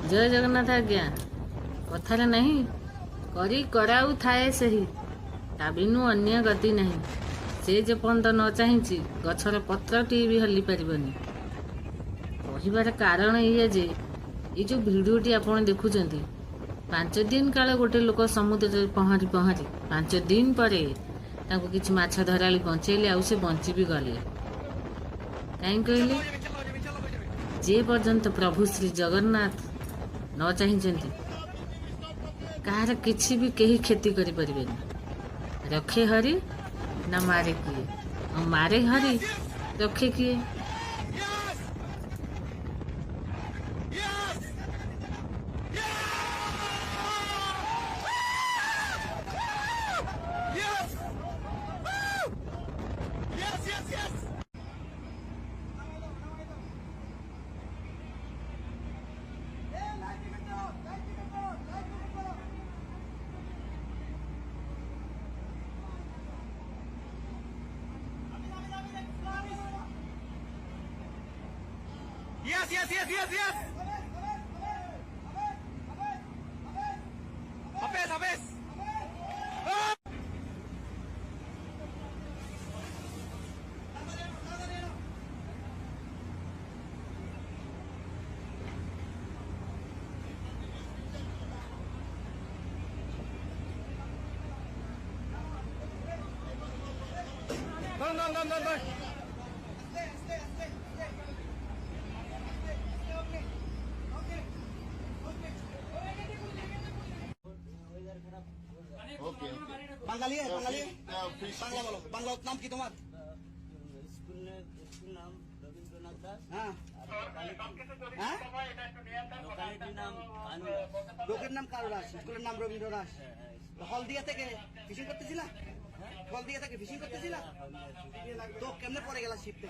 जय जगन्नाथ आज्ञा कथार नहीं करी कराऊ थाए सही ता बिनु अन्य गति नहीं से जेपर्यंत न चाहि गछर पत्रटी भी हल्ली पारबनी कहबार कारण ये जे ये जो भिडियोटी आपण देखुंत 5 दिन काल गोटे लोक समुद्र पहरी पहरी 5 दिन पर किसी माछ धराली बचेले आउ से बंची भी गले कहीं कहले जे पर्यंत प्रभु श्री जगन्नाथ न चाहि कहार किसी भी कहीं क्षति करें रखे हरि ना मारे किए और मारे हरि रखे किए। Yes. Habis. Turn. বাঙালি বাংলা বলো বাংলা নাম কি তোমার? স্কুল নাম রবীন্দ্রনাথ দাস। লোকের নাম কারু দাস, স্কুলের নাম রবীন্দ্র দাস। হলদিয়া থেকে ফিশিং করতেছিলা? তো কেমনে পড়ে গেলা শিপতে?